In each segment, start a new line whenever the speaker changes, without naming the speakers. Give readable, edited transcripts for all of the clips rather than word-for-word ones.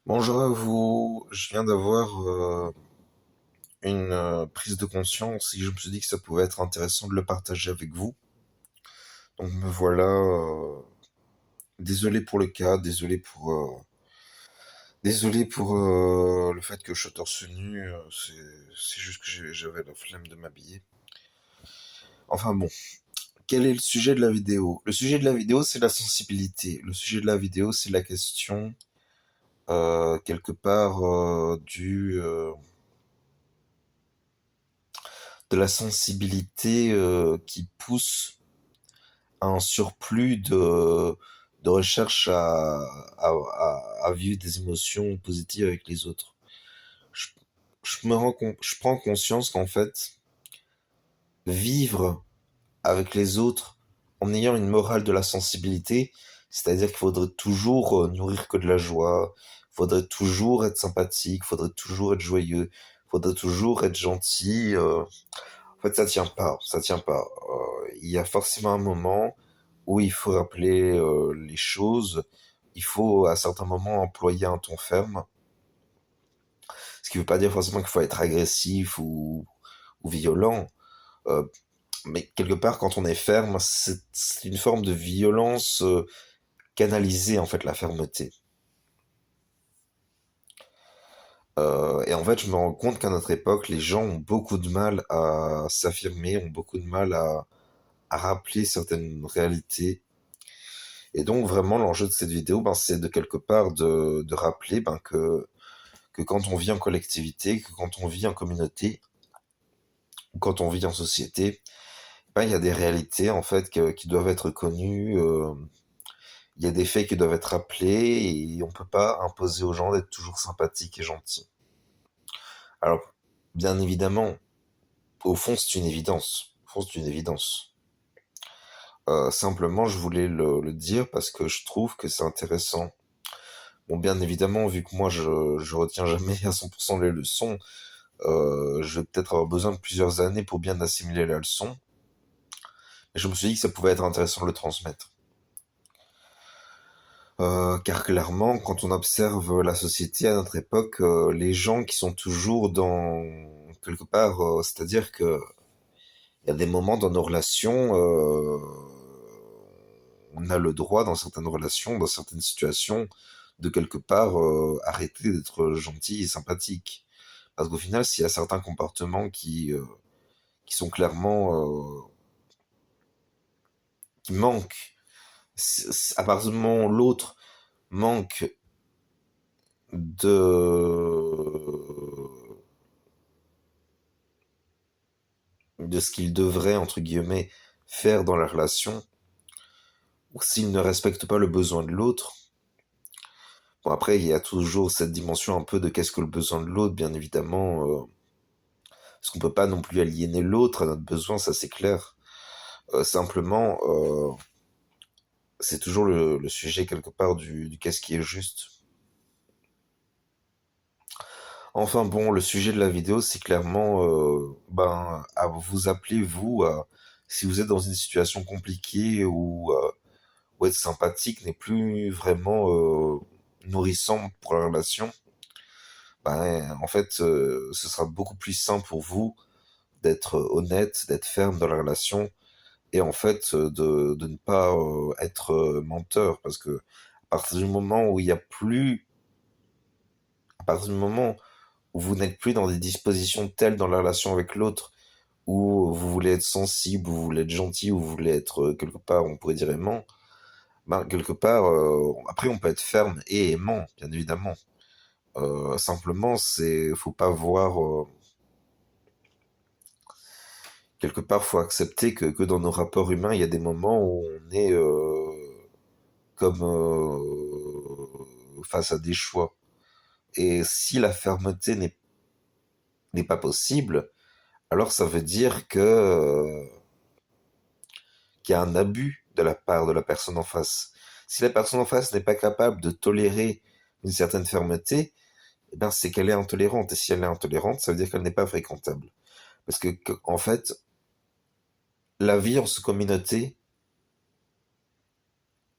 Bonjour à vous, je viens d'avoir une prise de conscience et je me suis dit que ça pouvait être intéressant de le partager avec vous. Donc me voilà, désolé pour le cas, désolé pour le fait que je sois torse nu, c'est juste que j'avais la flemme de m'habiller. Enfin bon, quel est le sujet de la vidéo? Le sujet de la vidéo, c'est la sensibilité. Le sujet de la vidéo, c'est la question quelque part de la sensibilité qui pousse à un surplus de recherche à vivre des émotions positives avec les autres. Je, je prends conscience qu'en fait, vivre avec les autres en ayant une morale de la sensibilité, c'est-à-dire qu'il faudrait toujours nourrir que de la joie, faudrait toujours être sympathique, faudrait toujours être joyeux, faudrait toujours être gentil. En fait, ça tient pas. Il y a forcément un moment où il faut rappeler les choses. Il faut à certains moments employer un ton ferme, ce qui veut pas dire forcément qu'il faut être agressif ou violent. Euh, mais quelque part, quand on est ferme, c'est une forme de violence canalisée, en fait, la fermeté. Et en fait, je me rends compte qu'à notre époque, les gens ont beaucoup de mal à s'affirmer, ont beaucoup de mal à rappeler certaines réalités. Et donc vraiment l'enjeu de cette vidéo, ben, c'est de quelque part de rappeler que quand on vit en collectivité, que quand on vit en communauté, ou quand on vit en société, ben, il y a des réalités en fait qui doivent être connues, il y a des faits qui doivent être rappelés et on peut pas imposer aux gens d'être toujours sympathiques et gentils. Alors, bien évidemment, au fond c'est une évidence. Au fond c'est une évidence. Simplement, je voulais le dire parce que je trouve que c'est intéressant. Bon, bien évidemment, vu que moi je retiens jamais à 100% les leçons, je vais peut-être avoir besoin de plusieurs années pour bien assimiler la leçon. Et je me suis dit que ça pouvait être intéressant de le transmettre. Car clairement, quand on observe la société à notre époque, les gens qui sont toujours dans quelque part, c'est-à-dire que il y a des moments dans nos relations, on a le droit dans certaines relations, dans certaines situations, de quelque part arrêter d'être gentil et sympathique. Parce qu'au final, s'il y a certains comportements qui sont clairement qui manquent, à partir du moment où l'autre manque de ce qu'il devrait entre guillemets faire dans la relation, ou s'il ne respecte pas le besoin de l'autre. Bon après, il y a toujours cette dimension un peu de qu'est-ce que le besoin de l'autre, bien évidemment, parce qu'on peut pas non plus aliéner l'autre à notre besoin, ça c'est clair. Simplement, c'est toujours le sujet quelque part du qu'est-ce qui est juste. Enfin bon, le sujet de la vidéo, c'est clairement ben, à vous appeler, vous, si vous êtes dans une situation compliquée ou être sympathique n'est plus vraiment nourrissant pour la relation, ben, en fait, ce sera beaucoup plus sain pour vous d'être honnête, d'être ferme dans la relation et en fait de ne pas être menteur parce que à partir du moment où il y a plus, à partir du moment où vous n'êtes plus dans des dispositions telles dans la relation avec l'autre, où vous voulez être sensible, où vous voulez être gentil, où vous voulez être quelque part, on pourrait dire aimant, ben, quelque part, après on peut être ferme et aimant, bien évidemment. Simplement, faut pas voir, quelque part, faut accepter que dans nos rapports humains, il y a des moments où on est comme face à des choix. Et si la fermeté n'est pas possible, alors ça veut dire qu'il y a un abus de la part de la personne en face. Si la personne en face n'est pas capable de tolérer une certaine fermeté, eh ben c'est qu'elle est intolérante. Et si elle est intolérante, ça veut dire qu'elle n'est pas fréquentable. Parce en fait, la vie en communauté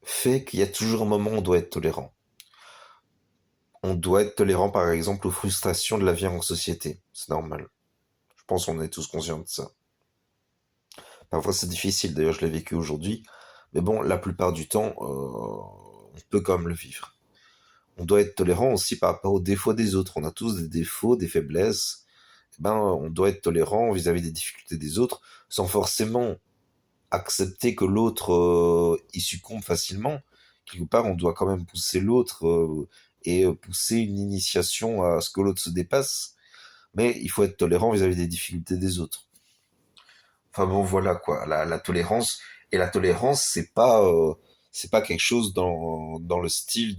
fait qu'il y a toujours un moment où on doit être tolérant. On doit être tolérant, par exemple, aux frustrations de la vie en société. C'est normal. Je pense qu'on est tous conscients de ça. Parfois, c'est difficile. D'ailleurs, je l'ai vécu aujourd'hui. Mais bon, la plupart du temps, on peut quand même le vivre. On doit être tolérant aussi par rapport aux défauts des autres. On a tous des défauts, des faiblesses. Eh ben, on doit être tolérant vis-à-vis des difficultés des autres, sans forcément accepter que l'autre y succombe facilement. Quelque part, on doit quand même pousser l'autre et pousser une initiation à ce que l'autre se dépasse. Mais il faut être tolérant vis-à-vis des difficultés des autres. Enfin bon, voilà quoi, la tolérance. Et la tolérance, c'est pas quelque chose dans le style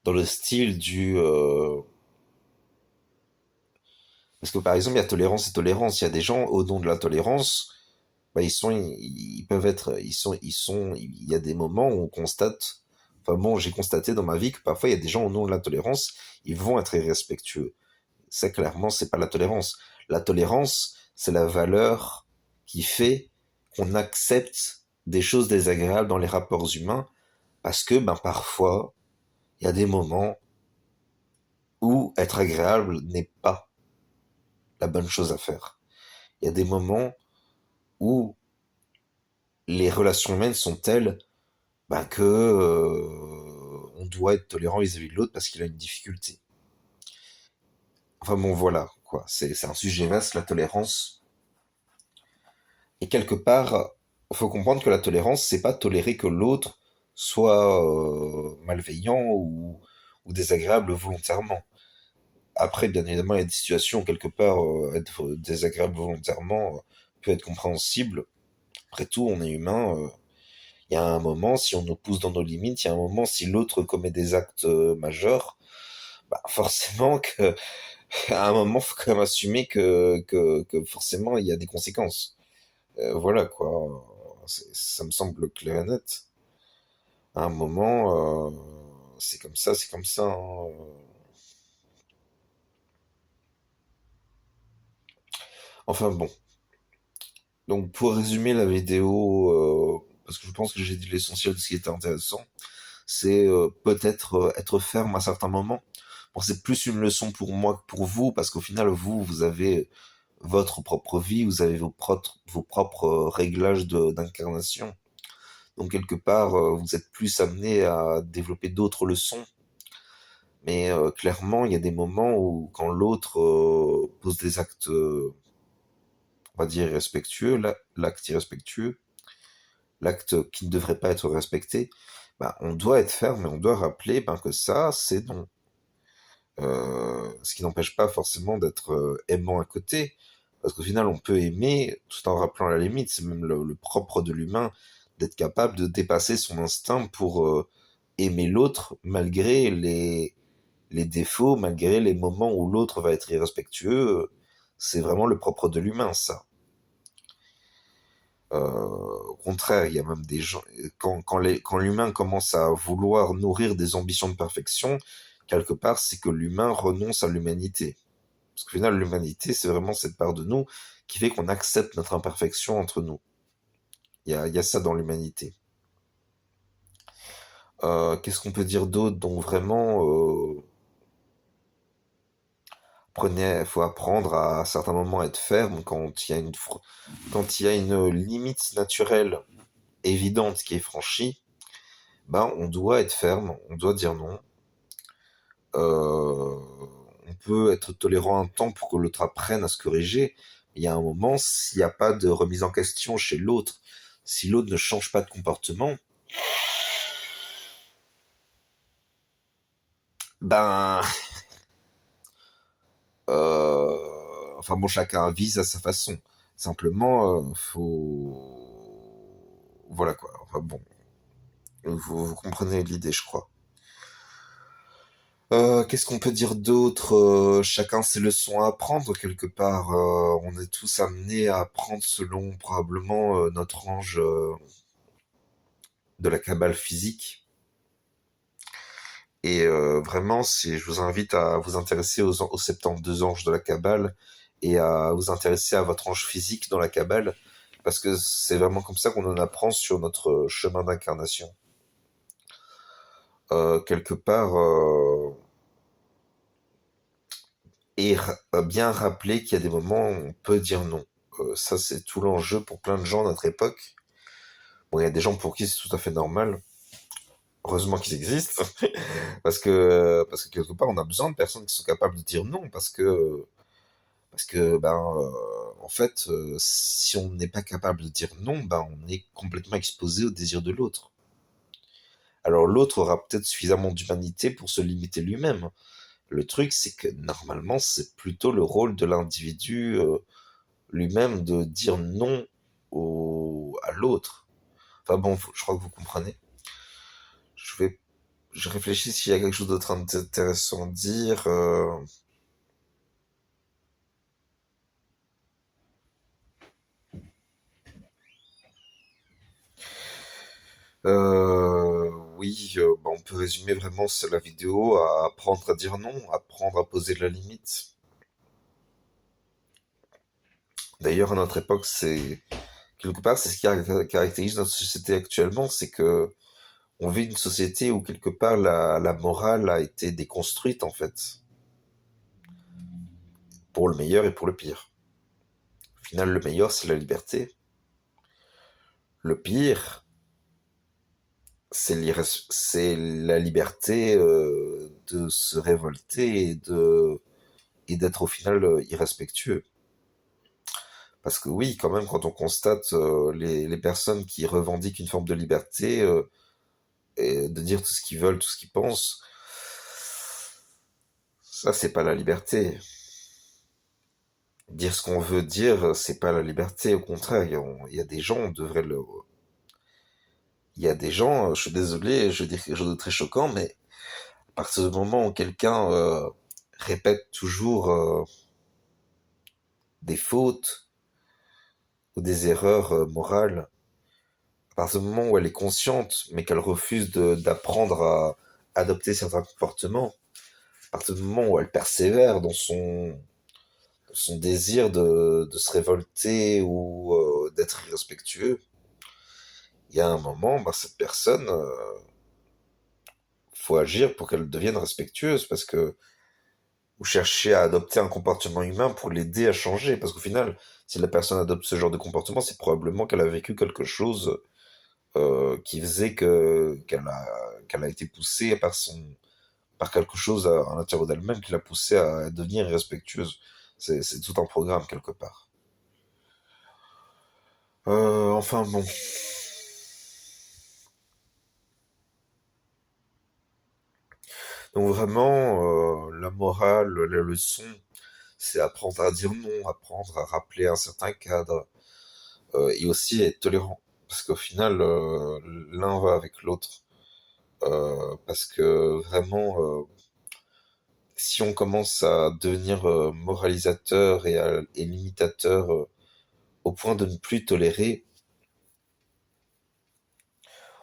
dans le style du, parce que par exemple, il y a tolérance et tolérance. Il y a des gens, au nom de la tolérance, bah, ils peuvent être, il y a des moments où on constate, enfin bon, j'ai constaté dans ma vie que parfois il y a des gens au nom de la tolérance, ils vont être irrespectueux. Ça, clairement, c'est pas la tolérance. La tolérance, c'est la valeur qui fait qu'on accepte des choses désagréables dans les rapports humains parce que, ben, parfois, il y a des moments où être agréable n'est pas la bonne chose à faire. Il y a des moments où les relations humaines sont telles ben, que on doit être tolérant vis-à-vis de l'autre parce qu'il a une difficulté. Enfin bon, voilà, quoi. C'est un sujet vaste, la tolérance. Et quelque part, il faut comprendre que la tolérance, c'est pas tolérer que l'autre soit malveillant ou désagréable volontairement. Après, bien évidemment, il y a des situations où quelque part, être désagréable volontairement peut être compréhensible. Après tout, on est humain. Il y a un moment, si on nous pousse dans nos limites, il y a un moment, si l'autre commet des actes majeurs, bah forcément que, à un moment, faut quand même assumer que forcément, il y a des conséquences. Voilà, quoi. Ça me semble clair et net. À un moment, c'est comme ça, c'est comme ça, hein. Enfin bon. Donc, pour résumer la vidéo, parce que je pense que j'ai dit l'essentiel de ce qui était intéressant, c'est peut-être être ferme à certains moments. Bon, c'est plus une leçon pour moi que pour vous, parce qu'au final, vous avez votre propre vie, vous avez vos propres réglages d'incarnation. Donc, quelque part, vous êtes plus amené à développer d'autres leçons. Mais clairement, il y a des moments où, quand l'autre pose des actes, on va dire, irrespectueux, l'acte irrespectueux, l'acte qui ne devrait pas être respecté, bah, on doit être ferme et on doit rappeler ben, que ça, c'est non. Ce qui n'empêche pas forcément d'être aimant à côté, parce qu'au final, on peut aimer tout en rappelant la limite. C'est même le propre de l'humain d'être capable de dépasser son instinct pour aimer l'autre malgré les défauts, malgré les moments où l'autre va être irrespectueux. C'est vraiment le propre de l'humain, ça. Au contraire, il y a même des gens, quand l'humain commence à vouloir nourrir des ambitions de perfection, quelque part, c'est que l'humain renonce à l'humanité. Parce qu'au final, l'humanité, c'est vraiment cette part de nous qui fait qu'on accepte notre imperfection entre nous. Il y a ça dans l'humanité. Qu'est-ce qu'on peut dire d'autre? Donc vraiment, faut apprendre à certains moments à être ferme quand il y a une limite naturelle évidente qui est franchie. Ben, on doit être ferme, on doit dire non. Euh, on peut être tolérant un temps pour que l'autre apprenne à se corriger. Il y a un moment, s'il n'y a pas de remise en question chez l'autre, si l'autre ne change pas de comportement, ben, enfin bon, chacun vise à sa façon. Simplement, voilà quoi. Enfin bon, vous comprenez l'idée, je crois. Qu'est-ce qu'on peut dire d'autre? Chacun ses leçons à apprendre quelque part. On est tous amenés à apprendre selon probablement notre ange de la cabale physique. Et vraiment, je vous invite à vous intéresser aux 72 anges de la cabale et à vous intéresser à votre ange physique dans la cabale, parce que c'est vraiment comme ça qu'on en apprend sur notre chemin d'incarnation. quelque part, bien rappeler qu'il y a des moments où on peut dire non. Ça, c'est tout l'enjeu pour plein de gens à notre époque. Bon, il y a des gens pour qui c'est tout à fait normal. Heureusement qu'ils existent, parce que quelque part, on a besoin de personnes qui sont capables de dire non, parce que en fait, si on n'est pas capable de dire non, ben, on est complètement exposé au désir de l'autre. Alors l'autre aura peut-être suffisamment d'humanité pour se limiter lui-même. Le truc, c'est que normalement, c'est plutôt le rôle de l'individu lui-même de dire non à l'autre. Enfin bon, je crois que vous comprenez. Je vais, je réfléchis s'il y a quelque chose d'autre intéressant à dire. Oui, on peut résumer vraiment la vidéo à apprendre à dire non, apprendre à poser de la limite. D'ailleurs, à notre époque, c'est quelque part, c'est ce qui caractérise notre société actuellement, c'est que on vit une société où quelque part la morale a été déconstruite en fait, pour le meilleur et pour le pire. Au final, le meilleur, c'est la liberté. Le pire, c'est la liberté de se révolter et d'être au final irrespectueux. Parce que oui, quand même, quand on constate les personnes qui revendiquent une forme de liberté, et de dire tout ce qu'ils veulent, tout ce qu'ils pensent, ça, c'est pas la liberté. Dire ce qu'on veut dire, c'est pas la liberté. Au contraire, il y a des gens, on devrait le. Il y a des gens, je suis désolé, je vais dire quelque chose de très choquant, mais à partir du moment où quelqu'un répète toujours des fautes ou des erreurs morales, à partir du moment où elle est consciente, mais qu'elle refuse d'apprendre à adopter certains comportements, à partir du moment où elle persévère dans son désir de se révolter ou d'être irrespectueux, il y a un moment, cette personne, faut agir pour qu'elle devienne respectueuse, parce que vous cherchez à adopter un comportement humain pour l'aider à changer, parce qu'au final, si la personne adopte ce genre de comportement, c'est probablement qu'elle a vécu quelque chose qui faisait qu'elle a été poussée par quelque chose à l'intérieur d'elle-même qui l'a poussée à devenir irrespectueuse. C'est tout un programme quelque part. Enfin bon. Donc vraiment, la morale, la leçon, c'est apprendre à dire non, apprendre à rappeler un certain cadre, et aussi être tolérant. Parce qu'au final, l'un va avec l'autre. Parce que vraiment, si on commence à devenir moralisateur et limitateur au point de ne plus tolérer,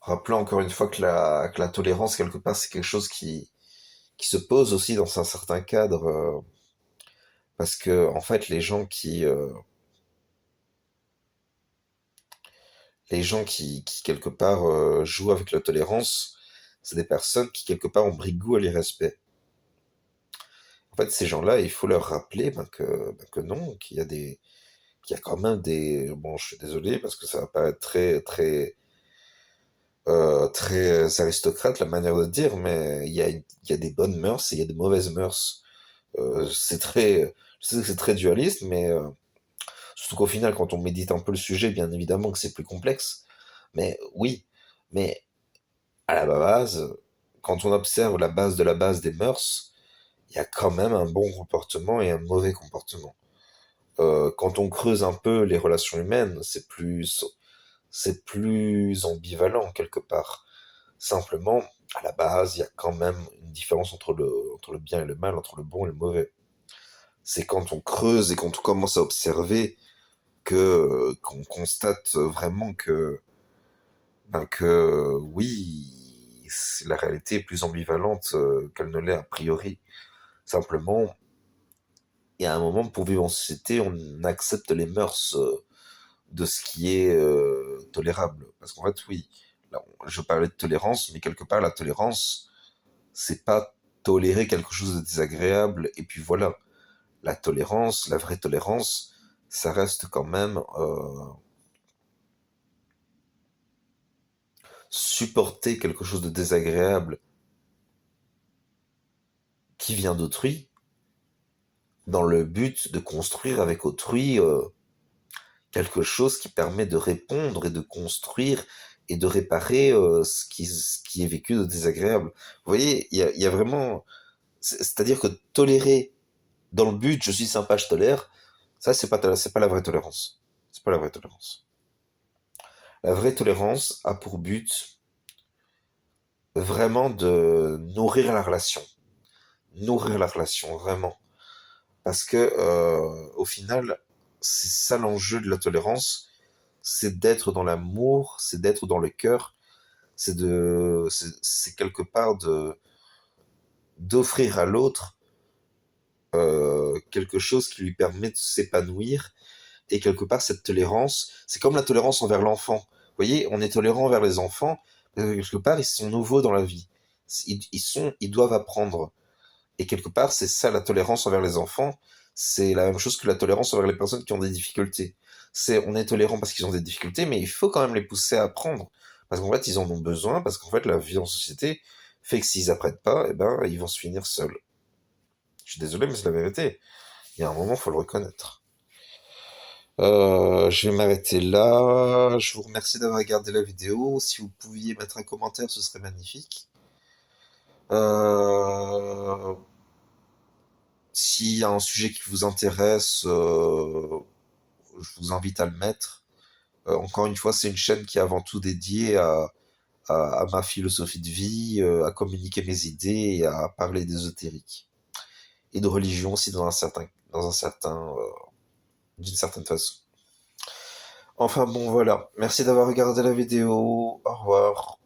rappelant encore une fois que la tolérance, quelque part, c'est quelque chose qui se pose aussi dans un certain cadre, parce que, en fait, les gens qui quelque part, jouent avec la tolérance, c'est des personnes qui, quelque part, ont pris goût à l'irrespect. En fait, ces gens-là, il faut leur rappeler que non, qu'il y a quand même des... Bon, je suis désolé parce que ça va pas être très, très, très aristocrate la manière de dire, mais il y a des bonnes mœurs et il y a des mauvaises mœurs. Je sais que c'est très dualiste, mais surtout qu'au final, quand on médite un peu le sujet, bien évidemment que c'est plus complexe. Mais oui, mais à la base, quand on observe la base de la base des mœurs, il y a quand même un bon comportement et un mauvais comportement. Quand on creuse un peu les relations humaines, c'est plus ambivalent quelque part. Simplement, à la base, il y a quand même une différence entre le bien et le mal, entre le bon et le mauvais. C'est quand on creuse et quand on commence à observer qu'on constate vraiment que oui, la réalité est plus ambivalente qu'elle ne l'est a priori. Simplement, il y a un moment pour vivre en société, on accepte les mœurs de ce qui est tolérable. Parce qu'en fait, oui, je parlais de tolérance, mais quelque part, la tolérance, c'est pas tolérer quelque chose de désagréable, et puis voilà. La tolérance, la vraie tolérance, ça reste quand même supporter quelque chose de désagréable qui vient d'autrui, dans le but de construire avec autrui quelque chose qui permet de répondre et de construire et de réparer ce qui est vécu de désagréable. Vous voyez, il y a vraiment... C'est-à-dire que tolérer dans le but, je suis sympa, je tolère, ça, c'est pas la vraie tolérance. C'est pas la vraie tolérance. La vraie tolérance a pour but vraiment de nourrir la relation. Nourrir la relation, vraiment. Parce que, au final, c'est ça l'enjeu de la tolérance, c'est d'être dans l'amour, c'est d'être dans le cœur, c'est quelque part d'offrir à l'autre quelque chose qui lui permet de s'épanouir. Et quelque part, cette tolérance, c'est comme la tolérance envers l'enfant. Vous voyez, on est tolérant envers les enfants, parce que quelque part, ils sont nouveaux dans la vie. Ils doivent apprendre. Et quelque part, c'est ça la tolérance envers les enfants. C'est la même chose que la tolérance envers les personnes qui ont des difficultés. On est tolérant parce qu'ils ont des difficultés, mais il faut quand même les pousser à apprendre. Parce qu'en fait, ils en ont besoin, parce qu'en fait, la vie en société fait que s'ils apprennent pas, eh ben, ils vont se finir seuls. Je suis désolé, mais c'est la vérité. Il y a un moment, faut le reconnaître. Je vais m'arrêter là. Je vous remercie d'avoir regardé la vidéo. Si vous pouviez mettre un commentaire, ce serait magnifique. Euh, S'il y a un sujet qui vous intéresse, je vous invite à le mettre. Encore une fois, c'est une chaîne qui est avant tout dédiée à ma philosophie de vie, à communiquer mes idées et à parler d'ésotérique. Et de religion aussi d'une certaine façon. Enfin bon, voilà. Merci d'avoir regardé la vidéo. Au revoir.